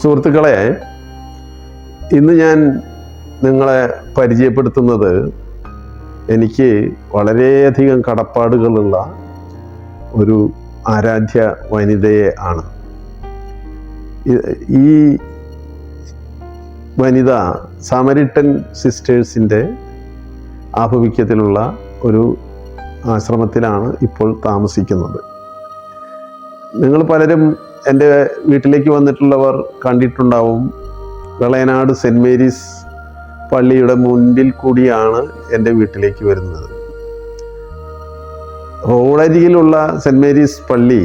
സുഹൃത്തുക്കളെ, ഇന്ന് ഞാൻ നിങ്ങളെ പരിചയപ്പെടുത്തുന്നത് എനിക്ക് വളരെയധികം കടപ്പാടുകളുള്ള ഒരു ആരാധ്യ വനിതയെ ആണ്. ഈ വനിത സമരിട്ടൻ സിസ്റ്റേഴ്സിൻ്റെ ആഭിമുഖ്യത്തിലുള്ള ഒരു ആശ്രമത്തിലാണ് ഇപ്പോൾ താമസിക്കുന്നത്. നിങ്ങൾ പലരും എൻ്റെ വീട്ടിലേക്ക് വന്നിട്ടുള്ളവർ കണ്ടിട്ടുണ്ടാവും. വെളയനാട് സെൻറ്റ് മേരീസ് പള്ളിയുടെ മുൻപിൽ കൂടിയാണ് എൻ്റെ വീട്ടിലേക്ക് വരുന്നത്. റോഡരികിലുള്ള സെൻറ്റ് മേരീസ് പള്ളി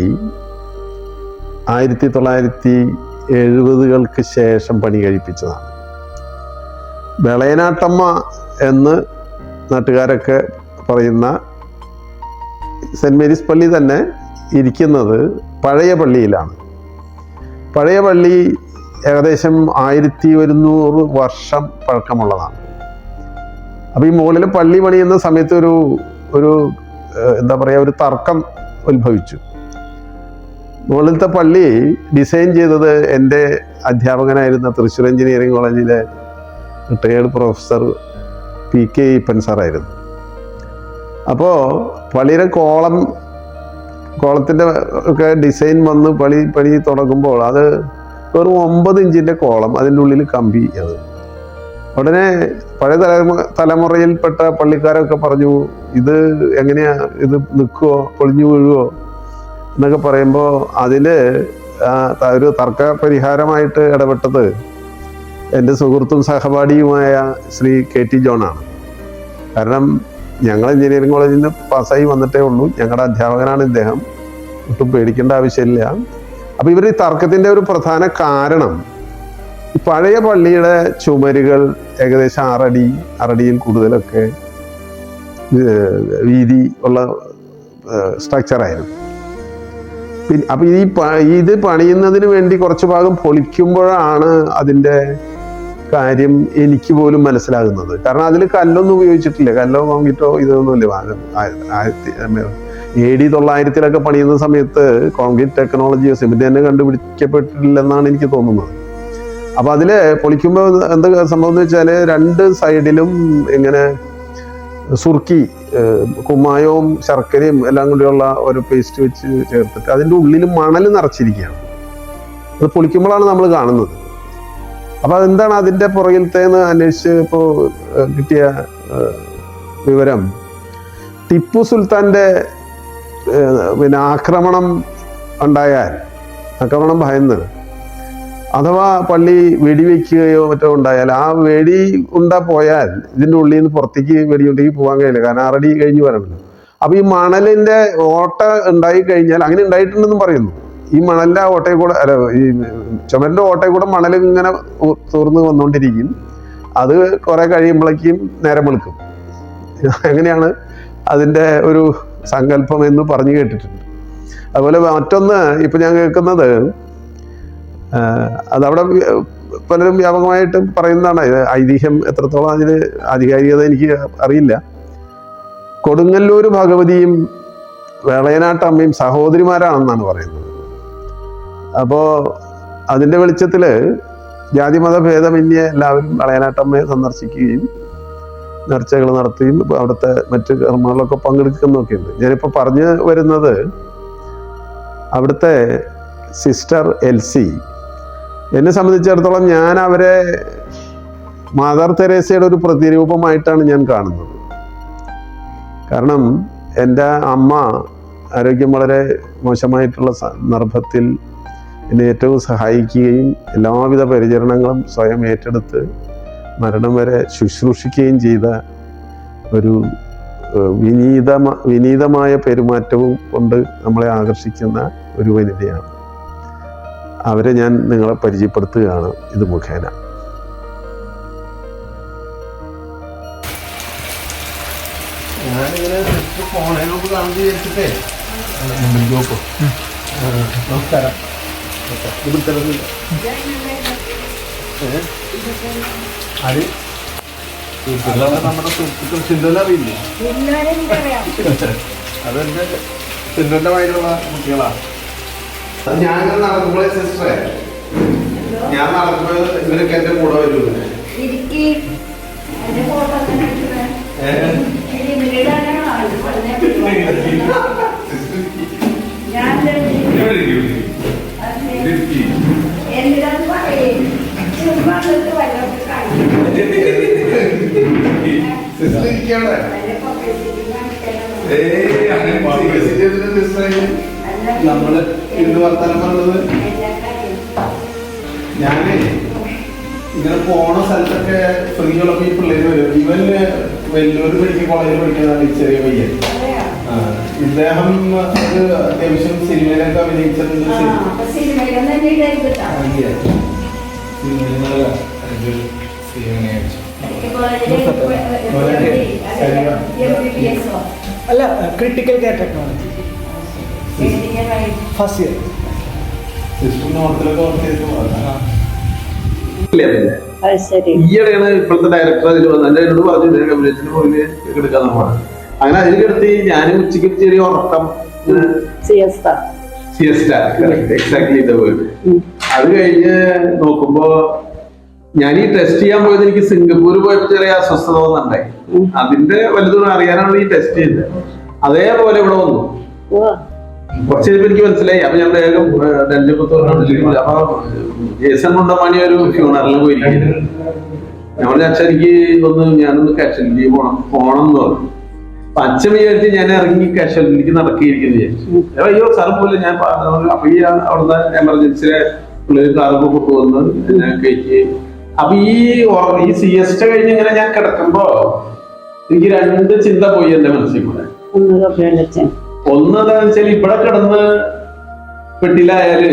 1970-കൾക്ക് ശേഷം പണി കഴിപ്പിച്ചതാണ്. വെളയനാട്ടമ്മ എന്ന് നാട്ടുകാരൊക്കെ പറയുന്ന സെൻറ്റ് മേരീസ് പള്ളി തന്നെ ഇരിക്കുന്നത് പഴയ പള്ളിയിലാണ്. പഴയ പള്ളി ഏകദേശം 1100 വർഷം പഴക്കമുള്ളതാണ്. അപ്പോൾ ഈ മുകളിൽ പള്ളി പണിയുന്ന സമയത്ത് ഒരു എന്താ പറയുക, ഒരു തർക്കം ഉത്ഭവിച്ചു. മുകളിലത്തെ പള്ളി ഡിസൈൻ ചെയ്തത് എൻ്റെ അധ്യാപകനായിരുന്ന തൃശ്ശൂർ എഞ്ചിനീയറിംഗ് കോളേജിലെ റിട്ടയേർഡ് പ്രൊഫസർ PK ഈപ്പൻ സാറായിരുന്നു. അപ്പോൾ പള്ളിയുടെ കോളത്തിൻ്റെ ഒക്കെ ഡിസൈൻ വന്ന് പണി തുടങ്ങുമ്പോൾ അത് വെറും 9 ഇഞ്ചിൻ്റെ കോളം, അതിൻ്റെ ഉള്ളിൽ കമ്പി. അത് ഉടനെ പഴയ തലമുറയിൽപ്പെട്ട പള്ളിക്കാരൊക്കെ പറഞ്ഞു, ഇത് എങ്ങനെയാ, ഇത് നിൽക്കുമോ, പൊളിഞ്ഞു വീഴുമോ എന്നൊക്കെ പറയുമ്പോൾ അതിൽ ഒരു തർക്ക പരിഹാരമായിട്ട് ഇടപെട്ടത് എൻ്റെ സുഹൃത്തും സഹപാഠിയുമായ ശ്രീ KT ജോണാണ്. കാരണം ഞങ്ങൾ എഞ്ചിനീയറിംഗ് കോളേജിൽ നിന്ന് പാസ്സായി വന്നിട്ടേ ഉള്ളൂ. ഞങ്ങളുടെ അധ്യാപകനാണ് ഇദ്ദേഹം. ഒട്ടും പേടിക്കേണ്ട ആവശ്യമില്ല. അപ്പോൾ ഇവർ ഈ തർക്കത്തിൻ്റെ ഒരു പ്രധാന കാരണം, പഴയ പള്ളിയുടെ ചുമരുകൾ ഏകദേശം 6 അടിയിൽ കൂടുതലൊക്കെ വീതി ഉള്ള സ്ട്രക്ചറായിരുന്നു. പിന്നെ അപ്പോൾ ഇത് പണിയുന്നതിന് വേണ്ടി കുറച്ച് ഭാഗം പൊളിക്കുമ്പോഴാണ് അതിൻ്റെ കാര്യം എനിക്ക് പോലും മനസ്സിലാകുന്നത്. കാരണം അതിൽ കല്ലൊന്നും ഉപയോഗിച്ചിട്ടില്ല, കല്ലോ കോൺക്രീറ്റോ ഇതൊന്നുമില്ല. AD 900-ലൊക്കെ പണിയുന്ന സമയത്ത് കോൺക്രീറ്റ് ടെക്നോളജിയോ സിമെന്റ് തന്നെ കണ്ടുപിടിക്കപ്പെട്ടിട്ടില്ലെന്നാണ് എനിക്ക് തോന്നുന്നത്. അപ്പോൾ അതിൽ പൊളിക്കുമ്പോൾ എന്താ സംഭവം എന്ന് വെച്ചാൽ 2 സൈഡിലും ഇങ്ങനെ സുർക്കി, കുമ്മായവും ശർക്കരയും എല്ലാം കൂടിയുള്ള ഒരു പേസ്റ്റ് വെച്ച് ചേർത്തിട്ട് അതിൻ്റെ ഉള്ളിൽ മണൽ നിറച്ചിരിക്കുകയാണ്. അത് പൊളിക്കുമ്പോഴാണ് നമ്മൾ കാണുന്നത്. അപ്പോൾ അതെന്താണ് അതിൻ്റെ പുറകിലത്തേന്ന് അന്വേഷിച്ച് ഇപ്പോൾ കിട്ടിയ വിവരം, ടിപ്പു സുൽത്താൻ്റെ ആക്രമണം ഭയന്ന് അഥവാ പള്ളി വെടിവെക്കുകയോ മറ്റോ ഉണ്ടായാൽ, ആ വെടി പോയാൽ ഇതിൻ്റെ ഉള്ളിൽ നിന്ന് പുറത്തേക്ക് വെടിയുണ്ടെങ്കിൽ പോകാൻ കഴിയില്ല. കാരണം 6 അടി കഴിഞ്ഞ് വരണമല്ലോ. അപ്പോൾ ഈ മണലിൻ്റെ ഓട്ട ഉണ്ടായി കഴിഞ്ഞാൽ, അങ്ങനെ ഉണ്ടായിട്ടുണ്ടെന്നും പറയുന്നു, ഈ മണലിൻ്റെ ഓട്ടയിൽ കൂടെ ഈ ചുമരിൻ്റെ ഓട്ടയിൽ കൂടെ മണൽ ഇങ്ങനെ തൂർന്ന് വന്നുകൊണ്ടിരിക്കും. അത് കുറെ കഴിയുമ്പോഴേക്കും നേരം വെളുക്കും. അങ്ങനെയാണ് അതിൻ്റെ ഒരു സങ്കല്പം എന്ന് പറഞ്ഞു കേട്ടിട്ടുണ്ട്. അതുപോലെ മറ്റൊന്ന് ഇപ്പം ഞാൻ കേൾക്കുന്നത്, അതവിടെ പലരും വ്യാപകമായിട്ട് പറയുന്നതാണ്. ഐതിഹ്യം എത്രത്തോളം അതിന് ആധികാരികത എനിക്ക് അറിയില്ല. കൊടുങ്ങല്ലൂർ ഭഗവതിയും വെളയനാട്ടമ്മയും സഹോദരിമാരാണെന്നാണ് പറയുന്നത്. അപ്പോൾ അതിൻ്റെ വെളിച്ചത്തിൽ ജാതിമത ഭേദമന്യേ എല്ലാവരും വെളയനാട്ടമ്മയെ സന്ദർശിക്കുകയും നേർച്ചകൾ നടത്തുകയും അവിടുത്തെ മറ്റ് കർമ്മങ്ങളിലൊക്കെ പങ്കെടുക്കുന്നൊക്കെ ഉണ്ട്. ഞാനിപ്പോൾ പറഞ്ഞു വരുന്നത്, അവിടുത്തെ സിസ്റ്റർ എൽസി, എന്നെ സംബന്ധിച്ചിടത്തോളം ഞാൻ അവരെ മാതാർ തെരേസയുടെ ഒരു പ്രതിരൂപമായിട്ടാണ് ഞാൻ കാണുന്നത്. കാരണം എൻ്റെ അമ്മ ആരോഗ്യം വളരെ മോശമായിട്ടുള്ള സന്ദർഭത്തിൽ എന്നെ ഏറ്റവും സഹായിക്കുകയും എല്ലാവിധ പരിചരണങ്ങളും സ്വയം ഏറ്റെടുത്ത് മരണം വരെ ശുശ്രൂഷിക്കുകയും ചെയ്ത ഒരു വിനീതമായ പെരുമാറ്റവും കൊണ്ട് നമ്മളെ ആകർഷിക്കുന്ന ഒരു വനിതയാണ്. അവരെ ഞാൻ നിങ്ങളെ പരിചയപ്പെടുത്തുകയാണ് ഇത് മുഖേന. ഞാനിങ്ങനെ ഫോണിനോട് കാണുന്നത് വിചാരിച്ചിട്ടേ. നമസ്കാരം. നമ്മുടെ സുഹൃത്തുക്കൾ സിന്ധുവിനെ അറിയില്ലേ? അതെന്റെ സിന്ധുവിന്റെ വയലുള്ള കുട്ടികളാണ്. ഞാനിങ്ങനെ നടക്കുമ്പോഴേ സിസ്റ്ററെ ഞാൻ നടക്കുമ്പോ ഇവരൊക്കെ എന്റെ കൂടെ വരും. നമ്മള് ഇന്ന് വർത്താനം പറഞ്ഞത് ഞാന് ഇങ്ങനെ പോണ സ്ഥലത്തൊക്കെ ഫ്രീ ഉള്ളപ്പോ ഈ പിള്ളേര് വരും. ഇവന് വലിയൊരു മെഡിക്കൽ കോളേജിൽ പഠിക്കുന്നതാണ് ഈ ചെറിയ പയ്യൻ. ഇദ്ദേഹം ഒരു അത്യാവശ്യം സിനിമയിലൊക്കെ അഭിനയിച്ചിട്ടുണ്ട്. അല്ല, critical care technology first year. ഈയിടെയാണ് ഇപ്പോഴത്തെ ഡയറക്ടർ അതിൽ വന്നത്. എന്റെ എന്നോട് പറഞ്ഞു കമ്മ്യൂണിറ്റിന് പോയി എടുക്കാൻ പോകണം. അങ്ങനെ അതിൽ കിടത്തി ഞാനും ഉച്ചയ്ക്ക് ചെറിയ ഉറക്കം. എക്സാക്ട്ലി ഇത് വേർഡ്. അത് കഴിഞ്ഞ് നോക്കുമ്പോ ഞാൻ ഈ ടെസ്റ്റ് ചെയ്യാൻ പോയത് എനിക്ക് സിംഗപ്പൂർ പോയപ്പോ ചെറിയ അസ്വസ്ഥത വന്നിട്ടുണ്ടായി. അതിന്റെ വലുതും അറിയാനാണ് ഈ ടെസ്റ്റ് ചെയ്തത്. അതേപോലെ ഇവിടെ വന്നു. കുറച്ച് കഴിയുമ്പോൾ എനിക്ക് മനസ്സിലായി. അപ്പൊ ഞാൻ വേഗം ഡൽഹി അപ്പൊ ജേസൺ മുണ്ടമാണി ഒരു ഫ്യൂണറിൽ പോയിരിക്കുന്നു. ഞങ്ങളുടെ അച്ഛൻ എനിക്ക് ഞാനൊന്ന് കാഷ്വാലിറ്റി പോണം എന്ന് പറഞ്ഞു. അപ്പൊ അച്ഛൻ വിചാരിച്ച് ഞാൻ ഇറങ്ങി കാഷ്വാലിറ്റിക്ക് നടക്കിയിരിക്കുന്നു വിചാരിച്ചു. അയ്യോ സാർ പോലെ ഞാൻ അപ്പൊ ഈ അവിടുന്ന് എമർജൻസിയിലെ പിള്ളേർ കാറൊക്കെ കൊണ്ടുവന്ന് ഞാൻ കയറ്റി. അപ്പൊ ഈ സിയസ്റ്റ കഴിഞ്ഞ് ഇങ്ങനെ ഞാൻ കിടക്കുമ്പോ എനിക്ക് രണ്ട് ചിന്ത പോയി എന്റെ മനസ്സിൽ കൂടെ. ഒന്നെന്താന്ന് വെച്ചാൽ ഇവിടെ കിടന്ന് പെട്ടിലായാല്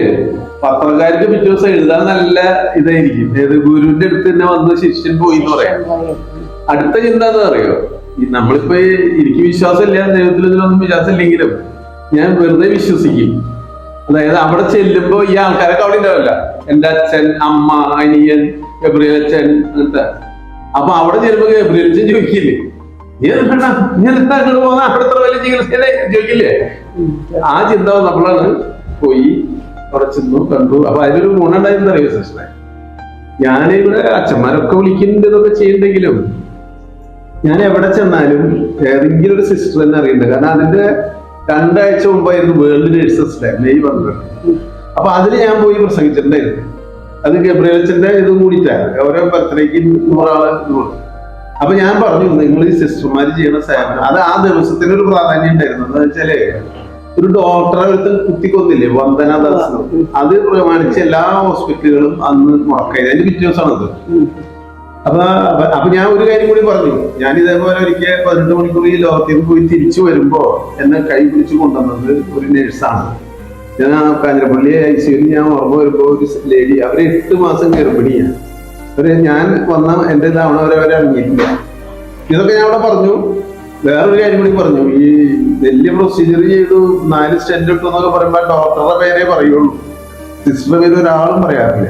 പത്രക്കാർക്ക് പിറ്റേ ദിവസം എഴുതാൻ നല്ല ഇതായിരിക്കും. ഏത് ഗുരുവിന്റെ അടുത്ത് തന്നെ വന്ന് ശിഷ്യൻ പോയി എന്ന് പറയാം. അടുത്ത ചിന്ത എന്താ അറിയോ, നമ്മളിപ്പോ എനിക്ക് വിശ്വാസമില്ല, ദൈവത്തിൽ ഇതിലൊന്നും വിശ്വാസമില്ലെങ്കിലും ഞാൻ വെറുതെ വിശ്വസിക്കും. അതായത് അവിടെ ചെല്ലുമ്പോ ഈ ആൾക്കാരൊക്കെ അവിടെ ഉണ്ടാവില്ല. എന്റെ അച്ഛൻ, അമ്മ, അനിയൻ, ഗബ്രിയേൽ അച്ഛൻ അങ്ങനത്തെ. അപ്പൊ അവിടെ ചെല്ലുമ്പോ ഗബ്രിയേൽ അച്ഛൻ ചോദിക്കില്ലേ, അവിടുത്തെ വലിയ ചികിത്സ ചോദിക്കില്ലേ? ആ ചിന്ത നമ്മളാണ് പോയി അവിടെ ചെന്നു കണ്ടു. അപ്പൊ അതിലൊരു ഗുണമുണ്ടായിരുന്ന അറിയോ സിസ്റ്ററെ, ഞാനിവിടെ അച്ഛന്മാരൊക്കെ വിളിക്കുന്നുണ്ട് ഇതൊക്കെ ചെയ്യുന്നുണ്ടെങ്കിലും ഞാൻ എവിടെ ചെന്നാലും ഏതെങ്കിലും ഒരു സിസ്റ്റർ തന്നെ അറിയുന്നുണ്ട്. കാരണം അതിന്റെ 2 ആഴ്ച മുമ്പായിരുന്നു വേൾഡ് നഴ്സസ് ഡേ, മെയ് 12. അപ്പൊ അതിന് ഞാൻ പോയി പ്രസംഗിച്ചിട്ടുണ്ടായിരുന്നു. അത് ഗബ്രിയേൽ അച്ഛന്റെ ഇതും കൂടിയിട്ടാണ്. ഓരോ ബർത്ത്ഡേക്ക് 100 ആള്. അപ്പൊ ഞാൻ പറഞ്ഞു, നിങ്ങൾ ഈ സിസ്റ്റർമാർ ചെയ്യുന്ന സേവനം അത് ആ ദിവസത്തിന് ഒരു പ്രാധാന്യം ഉണ്ടായിരുന്നു. എന്താ വെച്ചാല് ഒരു ഡോക്ടറെ അടുത്ത് കുത്തിക്കൊന്നില്ലേ, വന്ദനാദാസ്, അത് പ്രമാണിച്ച് എല്ലാ ഹോസ്പിറ്റലുകളും അന്ന് മുടക്കായി. അതിന്റെ പിറ്റേ ദിവസമാണത്. അപ്പൊ ഞാൻ ഒരു കാര്യം കൂടി പറഞ്ഞു. ഞാൻ ഇതേപോലെ ഒരിക്കൽ 18 മണിക്കൂർ ഈ ലോകത്തേക്ക് പോയി തിരിച്ചു വരുമ്പോ എന്നെ കൈ പിടിച്ച് കൊണ്ടുവന്നത് ഒരു നേഴ്സാണ്. ഞാൻ കാഞ്ഞിരപ്പള്ളി ICU ഞാൻ ഓർമ്മ വരുമ്പോ ഒരു ലേഡി, അവര് 8 മാസം ഗർഭിണിയാണ്. ഞാൻ വന്ന എന്റെ തവണ വരെ ഇറങ്ങിയിട്ടില്ല. ഇതൊക്കെ ഞാൻ അവിടെ പറഞ്ഞു. വേറൊരു കാര്യം കൂടി പറഞ്ഞു. ഈ വലിയ പ്രൊസീജിയർ ചെയ്തു 4 സ്റ്റെന്റ് ഇട്ടു എന്നൊക്കെ പറയുമ്പോ ഡോക്ടറുടെ പേരേ പറയുള്ളൂ, സിസ്റ്ററുടെ പേര് ഒരാളും പറയാറില്ല.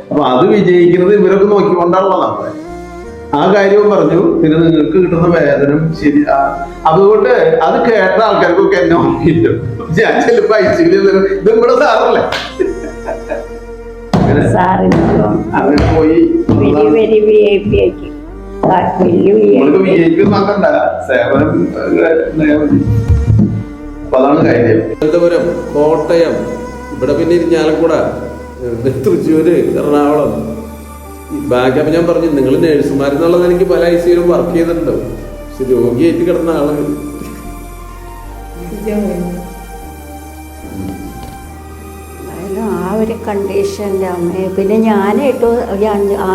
അപ്പൊ അത് വിജയിക്കുന്നത് ഇവരൊക്കെ നോക്കിക്കൊണ്ടാണല്ലോ നമ്മളെ. ആ കാര്യവും പറഞ്ഞു. പിന്നെ നിങ്ങൾക്ക് കിട്ടുന്ന വേതനം ശരി. അതുകൊണ്ട് അത് കേട്ട ആൾക്കാർക്കൊക്കെ എന്നെ ഓർമ്മയില്ല. ഞാൻ ചിലപ്പോ ICU ഇത് ഇവിടെ സാറല്ലേ അങ്ങനെ പോയി. നോക്കണ്ട സേവനം. അപ്പൊ അതാണ് കാര്യം. തിരുവനന്തപുരം, കോട്ടയം, ഇവിടെ പിന്നെ ഇരിഞ്ഞാലക്കുട, തൃശ്ശൂര്, എറണാകുളം ബാക്കി. അപ്പൊ ഞാൻ പറഞ്ഞു, നിങ്ങൾ നേഴ്സുമാരെന്നുള്ളത് എനിക്ക് പല ICUലും വർക്ക് ചെയ്തിട്ടുണ്ടാവും. പക്ഷെ രോഗിയായിട്ട് കിടന്ന ആളുകൾ ആ ഒരു കണ്ടീഷൻ്റെ അമ്മയെ. പിന്നെ ഞാൻ 6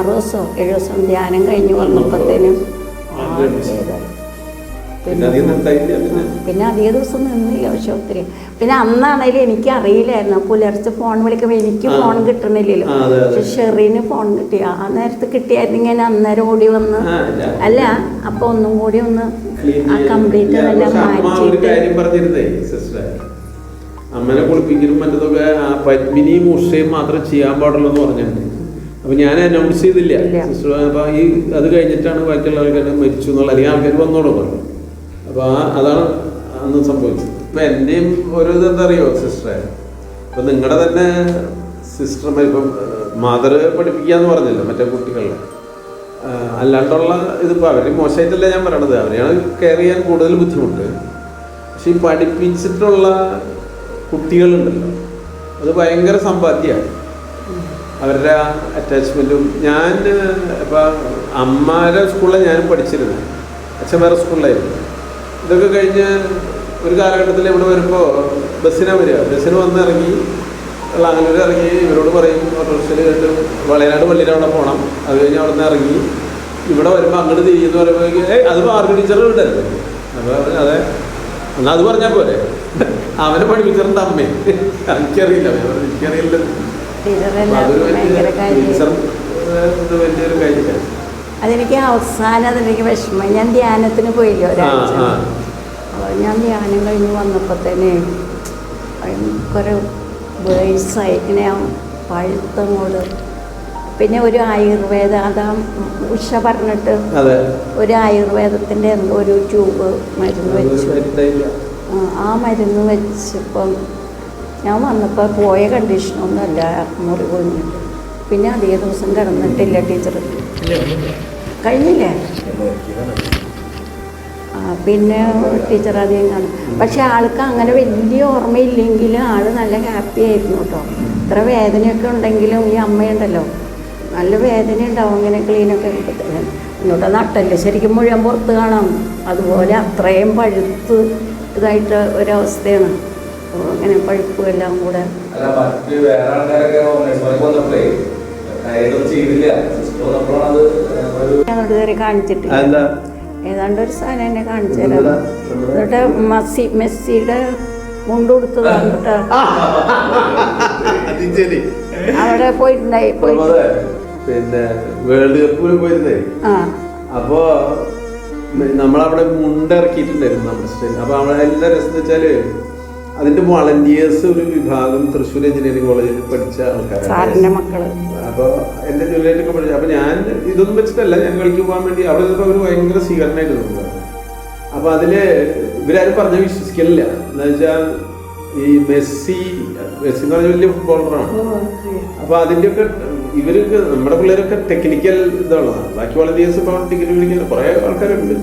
ദിവസമോ 7 ദിവസം ധ്യാനം കഴിഞ്ഞ് വന്നപ്പോഴത്തേനും പിന്നെ അധിക ദിവസം നിന്നില്ല. പക്ഷെ ഒത്തിരി പിന്നെ അന്നാണേലും എനിക്ക് അറിയില്ലായിരുന്നു. പുലർച്ചെ ഫോൺ വിളിക്കുമ്പോൾ എനിക്ക് ഫോൺ കിട്ടണില്ലല്ലോ. പക്ഷെ ഷെറീന് ഫോൺ കിട്ടി. ആ നേരത്ത് കിട്ടിയായിരുന്നു ഞാൻ അന്നേരം ഓടി വന്ന്. അല്ല അപ്പൊ ഒന്നും കൂടി ഒന്ന് ആ കംപ്ലീറ്റ് എല്ലാം മാറ്റിയിട്ട് അമ്മനെ കുളിപ്പിക്കലും മറ്റതൊക്കെ പത്മിനിയും ഉഷയും മാത്രം ചെയ്യാൻ പാടുള്ളൂ എന്ന് പറഞ്ഞിട്ടുണ്ട്. അപ്പൊ ഞാൻ അനൗൺസ് ചെയ്തില്ല. അപ്പൊ ഈ അത് കഴിഞ്ഞിട്ടാണ് ബാക്കിയുള്ള ആൾക്കാർ മരിച്ചു എന്നുള്ള, അല്ലെങ്കിൽ ആൾക്കാർ വന്നോളൂ പറഞ്ഞു. അപ്പൊ അതാണ് അന്ന് സംഭവിച്ചത്. ഇപ്പൊ എന്റെയും ഒരു ഇതെന്താ അറിയോ സിസ്റ്ററെ, ഇപ്പൊ നിങ്ങളുടെ തന്നെ സിസ്റ്റർ ഇപ്പം മദർ പഠിപ്പിക്കുക എന്ന് പറഞ്ഞല്ലോ മറ്റേ കുട്ടികളെ, അല്ലാണ്ടുള്ള ഇതിപ്പോൾ അവർ മോശമായിട്ടല്ല ഞാൻ പറയണത്, അവരെയാണ് കെയർ ചെയ്യാൻ കൂടുതൽ ബുദ്ധിമുട്ട്. പക്ഷെ ഈ പഠിപ്പിച്ചിട്ടുള്ള കുട്ടികളുണ്ടല്ലോ അത് ഭയങ്കര സമ്പാദ്യമാണ്. അവരുടെ അറ്റാച്ച്മെൻറ്റും. ഞാൻ ഇപ്പം അമ്മയുടെ സ്കൂളിലാണ് ഞാനും പഠിച്ചിരുന്നത്, അച്ഛൻ വേറെ സ്കൂളിലായിരുന്നു. ഇതൊക്കെ കഴിഞ്ഞ് ഒരു കാലഘട്ടത്തിൽ ഇവിടെ വരുമ്പോൾ ബസ്സിനാണ് വരിക. ബസ്സിന് വന്നിറങ്ങി അങ്ങനെ ഇറങ്ങി ഇവരോട് പറയും ഓട്ടോറിക്ഷയിൽ കണ്ട് വളയനാട് പള്ളിയിൽ അവിടെ പോകണം. അത് കഴിഞ്ഞ് അവിടെ നിന്ന് ഇറങ്ങി ഇവിടെ വരുമ്പോൾ അങ്ങോട്ട് തിരിയെന്ന് പറയുമ്പോൾ അത് മാർക്ക് ടീച്ചറുടെ വീടല്ലേ. അപ്പോൾ അതെ എന്നാൽ അത് പറഞ്ഞാൽ പോലെ അവനെ പഠിപ്പിച്ചിട്ടുണ്ട് അമ്മേ. എനിക്കറിയില്ല, എനിക്കറിയില്ല. വലിയൊരു കാര്യമാണ്. അതെനിക്ക് അവസാനം അതെനിക്ക് വിഷമം. ഞാൻ ധ്യാനത്തിന് പോയില്ല ഒരാഴ്ച. ഞാൻ ധ്യാനം കഴിഞ്ഞ് വന്നപ്പോൾ തന്നെ ഭയങ്കര വയസ്സായി ഇങ്ങനെ പഴുത്തങ്ങോട്. പിന്നെ ഒരു ആയുർവേദ അതാ ഉഷ പറഞ്ഞിട്ട് ഒരു ആയുർവേദത്തിൻ്റെ എന്തോ ഒരു ട്യൂബ് മരുന്ന് വെച്ചു. ആ മരുന്ന് വെച്ചപ്പം ഞാൻ വന്നപ്പോൾ പോയ കണ്ടീഷനൊന്നുമല്ല, മുറി കൊഞ്ഞിട്ട്. പിന്നെ അധിക ദിവസം കിടന്നിട്ടില്ല ടീച്ചർ. കഴിഞ്ഞില്ലേ? പിന്നെ ടീച്ചർ അധികം കാണും. പക്ഷെ ആൾക്ക് അങ്ങനെ വലിയ ഓർമ്മയില്ലെങ്കിലും ആൾ നല്ല ഹാപ്പി ആയിരുന്നു കേട്ടോ. ഇത്ര വേദനയൊക്കെ ഉണ്ടെങ്കിലും ഈ അമ്മയുണ്ടല്ലോ നല്ല വേദന ഉണ്ടാവും. ഇങ്ങനെ ക്ലീനൊക്കെ ഇങ്ങോട്ട് നട്ടല്ലേ ശരിക്കും മുഴുവൻ പുറത്ത് കാണാം. അതുപോലെ അത്രയും പഴുത്ത് ഇതായിട്ട് ഒരവസ്ഥയാണ്. അങ്ങനെ പഴുപ്പും എല്ലാം കൂടെ. ഞങ്ങളുടെ കയറി കാണിച്ചിട്ട് ഏതാണ്ട് ഒരു സാധനം എന്നെ കാണിച്ചു തരാം. എന്നിട്ട് മെസ്സിയുടെ മുണ്ട് കൊടുത്തതാണ് കേട്ടോ. അവിടെ പോയിട്ടുണ്ടായി. പിന്നെ വേൾഡ് കപ്പിൽ പോയിരുന്നേ. അപ്പോ നമ്മളവിടെ മുണ്ടിറക്കിയിട്ടുണ്ടായിരുന്നു നമ്മുടെ സ്റ്റേറ്റ്. അപ്പൊ അവിടെ എല്ലാ രസം വെച്ചാല് അതിന്റെ വളണ്ടിയേഴ്സ് ഒരു വിഭാഗം തൃശ്ശൂർ എഞ്ചിനീയറിംഗ് കോളേജിൽ പഠിച്ച ആൾക്കാരാണ്. അപ്പൊ എന്റെ ജോലിയായിട്ടൊക്കെ പഠിച്ചു. അപ്പൊ ഞാൻ ഇതൊന്നും വെച്ചിട്ടല്ല, ഞാൻ കളിക്ക് പോകാൻ വേണ്ടി അവിടെ നിന്നപ്പോൾ അവർ ഭയങ്കര സ്വീകരണമായിട്ട് നിന്നത്. അപ്പൊ അതില് ഇവരാരും പറഞ്ഞ വിശ്വസിക്കലില്ല. എന്താ വെച്ചാൽ ഈ മെസ്സി എന്ന് പറഞ്ഞ വലിയ ഫുട്ബോളറാണ്. അപ്പൊ അതിന്റെയൊക്കെ ഇവർക്ക് നമ്മുടെ പിള്ളേരൊക്കെ ടെക്നിക്കൽ ഇതുള്ളതാണ്. ബാക്കി വളണ്ടിയേഴ്സ് ഇപ്പോൾ ടിക്കറ്റ് പിടിക്കുന്ന കുറെ ആൾക്കാരുണ്ട്.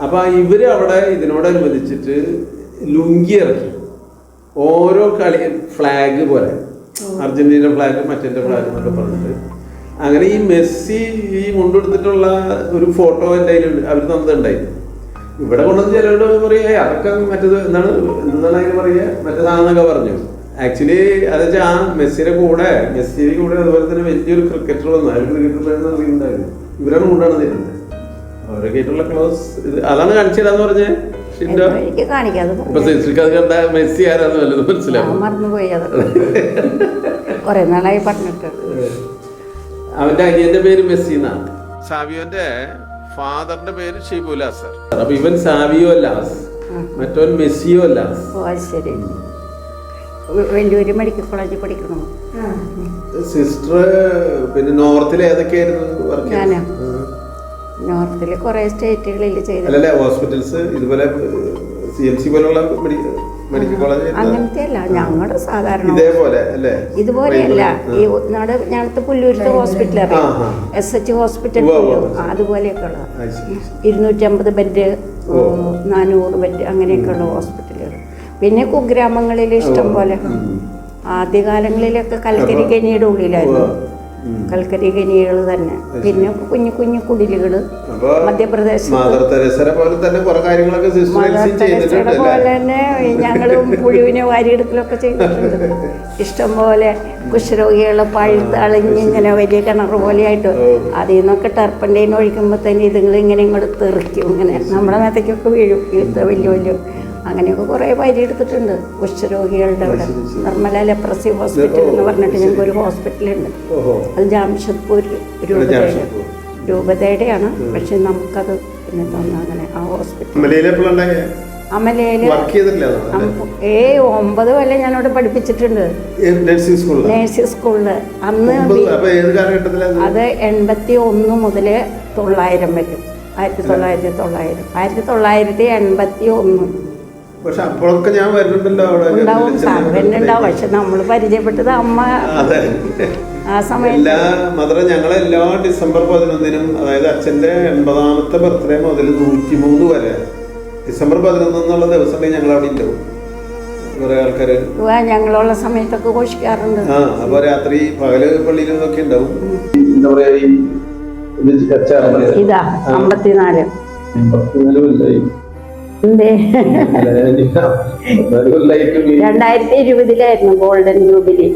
അപ്പൊ ഇവര് അവിടെ ഇതിനോടനുബന്ധിച്ചിട്ട് ലുങ്കി ഇറക്കി ഓരോ കളി ഫ്ലാഗ് പോലെ, അർജന്റീന ഫ്ലാഗ് മറ്റേ ഫ്ലാഗ് എന്നൊക്കെ പറഞ്ഞിട്ട് അങ്ങനെ ഈ മെസ്സി ഈ മുണ്ടെടുത്തിട്ടുള്ള ഒരു ഫോട്ടോ എൻ്റെ കയ്യിലുണ്ട്. അവർ തന്നിട്ടുണ്ടായിരുന്നു. ഇവിടെ കൊണ്ടുവന്ന് ചിലരോട് പറയുക അതൊക്കെ മറ്റേത് എന്താണ് അതിന് പറയുക മറ്റേതാണെന്നൊക്കെ പറഞ്ഞു. ആക്ച്വലി അത് വെച്ചാൽ ആ മെസ്സിയുടെ കൂടെ അതുപോലെ തന്നെ വലിയൊരു ക്രിക്കറ്റർ വന്നു. അയാൾ ക്രിക്കറ്റർ അറിയുന്നുണ്ടായിരുന്നു. ഇവരാണ് കൊണ്ടാണ് തരുന്നത്. അവരൊക്കെ ആയിട്ടുള്ള ക്ലോസ് ഇത് അതാണ് കാണിച്ചിടാന്ന് പറഞ്ഞേ. മെസ്സി ആരാന്ന് വല്ലതും മനസ്സിലാവും. അവന്റെ അനിയന്റെ പേര് മെസ്സി എന്നാണ്. സാവിയോന്റെ ഫാദറിന്റെ പേര് ഷിബുല സർ. അപ്പൊ ഇവൻ സാവിയോ ലാസ്, മറ്റവൻ മെസ്സിയോ ലാസ്. വലിയൊരു മെഡിക്കൽ കോളേജിൽ പഠിക്കണം. സിസ്റ്റർ പിന്നെ നോർത്തിൽ ഏതൊക്കെയായിരുന്നു വർക്ക്? നോർത്തിൽ കുറെ സ്റ്റേറ്റുകളിൽ ചെയ്തു. അല്ലല്ലേ ഹോസ്പിറ്റൽസ് ഇതുപോലെ CMC പോലുള്ള മെഡിക്കൽ കോളേജ് അങ്ങനത്തെ അല്ല, ഞങ്ങളുടെ സാധാരണ ഇതേപോലെ അല്ലേ? ഇതുപോലെയല്ല. ഈ ഞങ്ങളുടെ പുല്ലൂരത്തെ ഹോസ്പിറ്റൽ SH ഹോസ്പിറ്റൽ അതുപോലെയൊക്കെ ഉള്ള 250 ബെഡ് 400 ബെഡ് അങ്ങനെയൊക്കെ ഉള്ള ഹോസ്പിറ്റലുകൾ. പിന്നെ കുഗ്രാമങ്ങളിൽ ഇഷ്ടം പോലെ. ആദ്യകാലങ്ങളിലൊക്കെ കൽക്കരി ഖനിയുടെ ഉള്ളിലായിരുന്നു, കൽക്കരി ഖനികൾ തന്നെ. പിന്നെ കുഞ്ഞു കുഞ്ഞു കുടിലുകൾ മധ്യപ്രദേശ് പോലെ തന്നെ ഞങ്ങളും പുഴുവിനെ വാരിയെടുക്കലൊക്കെ ചെയ്തിട്ടുണ്ട്. ഇഷ്ടംപോലെ കുഷ്ഠരോഗികളെ പഴുത്ത് അളിഞ്ഞിങ്ങനെ വലിയ കിണർ പോലെയായിട്ട് അതിൽ നിന്നൊക്കെ ടർപ്പൻ്റെയിന് ഒഴിക്കുമ്പോൾ തന്നെ ഇതുങ്ങൾ ഇങ്ങനെ ഇങ്ങോട്ട് തെറിക്കും. ഇങ്ങനെ നമ്മുടെ മേത്തേക്കൊക്കെ വീഴും. വലിയ വലിയ അങ്ങനെയൊക്കെ കുറേ പരിയെടുത്തിട്ടുണ്ട് കുഷ്ഠരോഗികളുടെ അവിടെ. നിർമ്മല ലെപ്രസി ഹോസ്പിറ്റൽ എന്ന് പറഞ്ഞിട്ട് ഞങ്ങൾക്കൊരു ഹോസ്പിറ്റലുണ്ട്. അത് ജാംഷഡ്പൂർ രൂപതയുടെയാണ്. പക്ഷെ നമുക്കത് പിന്നെ തന്നു. അങ്ങനെ ആ ഹോസ്പിറ്റൽ അമലയില് 9 കൊല്ലം ഞാനവിടെ പഠിപ്പിച്ചിട്ടുണ്ട് നേഴ്സിംഗ് സ്കൂളില്. അന്ന് അത് 81 മുതൽ 900 വരും. 1981 പക്ഷെ അപ്പോഴൊക്കെ ഞാൻ വരുന്നുണ്ടല്ലോ അവിടെ. ഉണ്ടാവും, സാറ് വരുന്നുണ്ടാവും. പക്ഷെ നമ്മൾ പരിചയപ്പെട്ടത് അമ്മ അതെ ആ സമയത്ത്. എല്ലാ മദർ ഞങ്ങളെല്ലാ ഡിസംബർ 11-നും, അതായത് അച്ഛൻ്റെ 80ാമത്തെ ബർത്ത്ഡേ മുതൽ 103 വരെ ഡിസംബർ 11 എന്നുള്ള ദിവസം ഞങ്ങൾ അവിടെ ഉണ്ടാവും. കുറെ ആൾക്കാര് ഞങ്ങളുള്ള സമയത്തൊക്കെ ഘോഷിക്കാറുണ്ട്. അപ്പൊ രാത്രി പകല് പള്ളിയിൽ നിന്നൊക്കെ ഉണ്ടാവും. എന്താ പറയാ, ഇതാ 54 2020 ഗോൾഡൻ ജൂബിലി.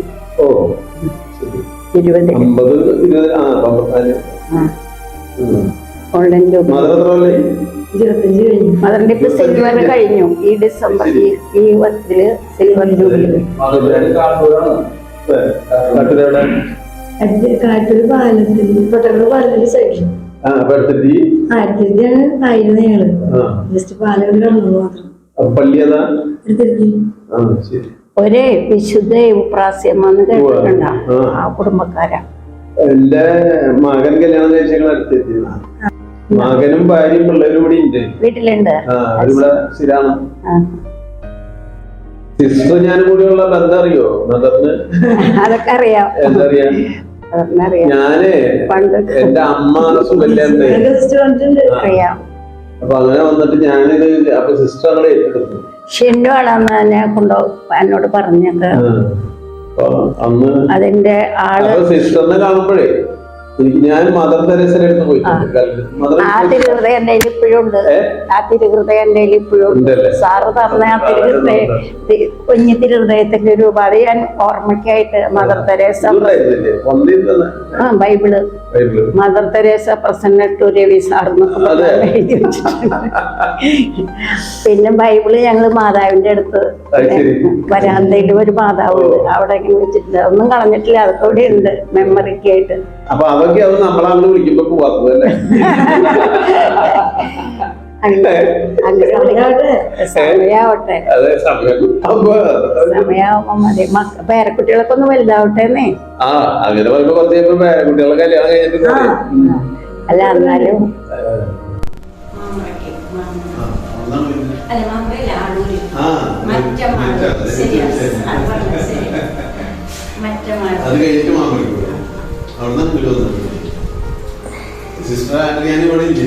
20 golden jubilee. 25 മദറിന്റെ ഇപ്പൊ സിൽവർ കഴിഞ്ഞു. ഈ ഡിസംബർ ഈ വർഷത്തില് സിൽവർ ജൂബിലി. കാട്ടൂർ പാലത്തിന്റെ സൈഡിൽ ആയിരുന്നു ഞങ്ങള്. ജസ്റ്റ് പാലം മാത്രം. ഒരേ വിശുദ്ധ ഉപ്രാസ്യമെന്ന് കേട്ടിട്ടുണ്ടോ? ആ കുടുംബക്കാരാ. എന്റെ മകൻ കല്യാണം കഴിച്ചങ്ങൾ അടുത്തെത്തി. മകനും ഭാര്യയും പിള്ളേരും കൂടി ഉണ്ട്, വീട്ടിലുണ്ട്. ഇവിടെ സ്ഥിരാണ്. സിസ്റ്റർ ഞാനും കൂടിയുള്ള ബന്ധം അറിയോ മദറിന്? അതൊക്കെ അറിയാം. എന്താ അറിയാം? ഞാന് എന്റെ അമ്മ സുഖല്ലാണ്ട് അറിയാം. അപ്പൊ അങ്ങനെ വന്നിട്ട് ഞാനിത് അപ്പൊ സിസ്റ്റർ അങ്ങനെ ഏറ്റെടുത്തു. ഷിൻഡു ആളാന്ന് എന്നെ എന്നോട് പറഞ്ഞത്. അന്ന് അതിന്റെ ആള് സിസ്റ്ററിനെ കാണുമ്പോഴേ എനിക്ക് ഞാൻ മദർ തെരേസയുടെ അടുത്ത് പോയിട്ടുണ്ട്. ആ തിരുഹൃദയം എന്റെ ഇപ്പോഴും ഉണ്ട്. ആ തിരുഹൃദയം എന്റെ ഇപ്പോഴും ഉണ്ട്. സാറ് തന്ന ആ തിരുഹൃദയം, കുഞ്ഞു തിരുഹൃദയത്തിന്റെ രൂപം അത് ഞാൻ ഓർമ്മയ്ക്കായിട്ട് Mother Teresa Bible Mother Teresa Prasanna to Ravi സാർന്നൊക്കെ എഴുതി വെച്ചിട്ടുണ്ട്. പിന്നെ ബൈബിള് ഞങ്ങള് മാതാവിന്റെ അടുത്ത് വരാന്തയിൽ ഒരു മാതാവുണ്ട്, അവിടെ ഇങ്ങനെ വെച്ചിട്ടുണ്ട്. ഒന്നും കളഞ്ഞിട്ടില്ല, അതൊക്കെ ഇവിടെ ഉണ്ട് മെമ്മറിക്കായിട്ട്. അപ്പൊ അതൊക്കെ അത് നമ്മളങ്ങനെ വിളിക്കുമ്പോ പോവാത്തതല്ലേ? സമയാവട്ടെ, സമയാവുമ്പോ മതി. പേരക്കുട്ടികളൊക്കെ ഒന്ന് വലുതാവട്ടെന്നേ. അങ്ങനെ പറയുമ്പോ കുറച്ച് പേരക്കുട്ടികളെ കല്യാണം കഴിഞ്ഞിട്ട് അല്ല എന്നാലും അത് കഴിഞ്ഞിട്ട് മാമ സിസ്റ്റർ ആൻഡ്രിയാൻ ഇവിടെ ഇല്ലേ?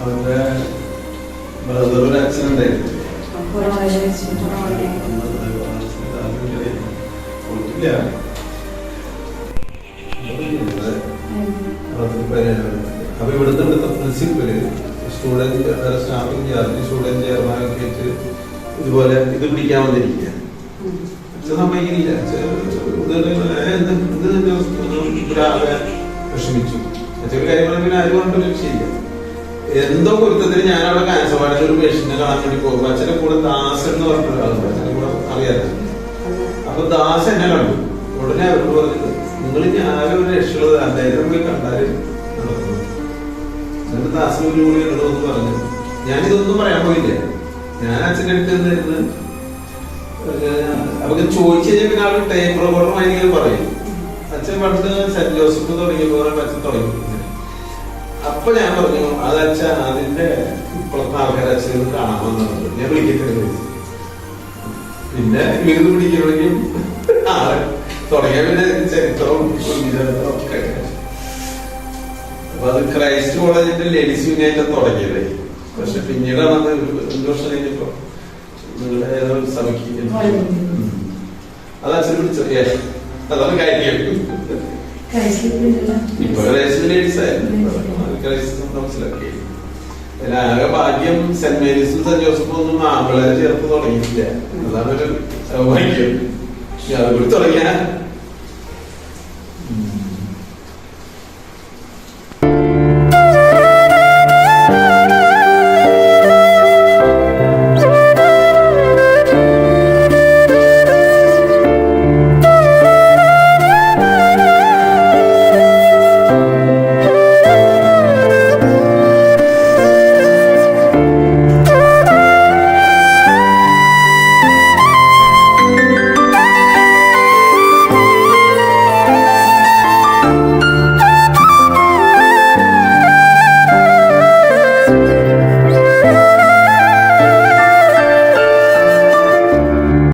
അവന്റെ ബ്രദർ ഒരു ആക്സിഡന്റ് ആയിരുന്നു. അപ്പൊ ഇവിടുത്തെ principal student staffing charge student ചെയർമാനൊക്കെ വെച്ച് ഇതുപോലെ ഇത് പിടിക്കാൻ വന്നിരിക്കുക. സമ്മതിക്കുന്നില്ല. വിഷമിച്ചു. അച്ഛൻ കാര്യങ്ങൾ പിന്നെ ആരും കൊണ്ടൊരു ശരിയില്ല. എന്തോ പൊരുത്തത്തിന് ഞാൻ അവിടെ ക്യാൻസർ വാർഡിൽ ഒരു പേഷ്യന്റിനെ കാണാൻ വേണ്ടി പോകും. അച്ഛനെ കൂടെ ദാസൻ എന്ന് പറഞ്ഞ ഒരാളുണ്ട്, അച്ഛനെ കൂടെ അറിയാതെ. അപ്പൊ ദാസ് എന്നെ കണ്ടു. ഉടനെ അവരോട് പറഞ്ഞത്, നിങ്ങൾ ഞാനും ഒരു രക്ഷയുള്ളത് അദ്ദേഹം പോയി കണ്ടാല് നടക്കുന്നു. എന്നിട്ട് ദാസിനൊരു കൂടി ഉള്ളതെന്ന് പറഞ്ഞു. ഞാനിതൊന്നും പറയാൻ പോയില്ല. ഞാൻ അച്ഛൻ്റെ അടുത്ത് നിന്നിരുന്ന് അവർക്ക് ചോദിച്ചു കഴിഞ്ഞാൽ പിന്നെ അവർ ടേപ്പ് റെക്കോർഡറുമായി ഇങ്ങനെ പറയും. അച്ഛൻ പണ്ട് സെന്റ് ജോസഫ് തുടങ്ങിയപ്പോൾ അച്ഛൻ തുടങ്ങി. അപ്പൊ ഞാൻ പറഞ്ഞു, അത് അച്ഛൻ അതിന്റെ ഇപ്പോഴത്തെ ആൾക്കാരെ അച്ഛൻ കാണാമെന്നുണ്ട്, ഞാൻ വിളിക്കട്ടെ. പിന്നെ വിരുന്ന് പിടിക്കണമെങ്കിൽ തുടങ്ങിയ പിന്നെ ചരിത്രവും ഒക്കെ. അപ്പൊ അത് ക്രൈസ്റ്റ് കോളേജിന്റെ ലേഡീസ് യൂണിയൻ തുടങ്ങിയത്. പക്ഷെ പിന്നീടാണ് അത് 2 വർഷം കഴിഞ്ഞപ്പോ നിങ്ങളുടെ ഏതോ സഭയ്ക്ക് അത് അച്ഛൻ പിടിച്ചോ. അതാണ് കാര്യം. ഇപ്പൊ ക്രൈസ്റ്റ് ലേഡീസ് ആയിരുന്നു മനസ്സിലാക്കി. ആകെ ഭാഗ്യം സെന്റ് മേരീസും സെന്റ് ജോസഫും ഒന്നും ആമ്പിളരെ ചേർത്ത് തുടങ്ങിയിട്ടില്ല. അതാണ് ഒരു സൗഭാഗ്യം. അതുകൂടി തുടങ്ങിയ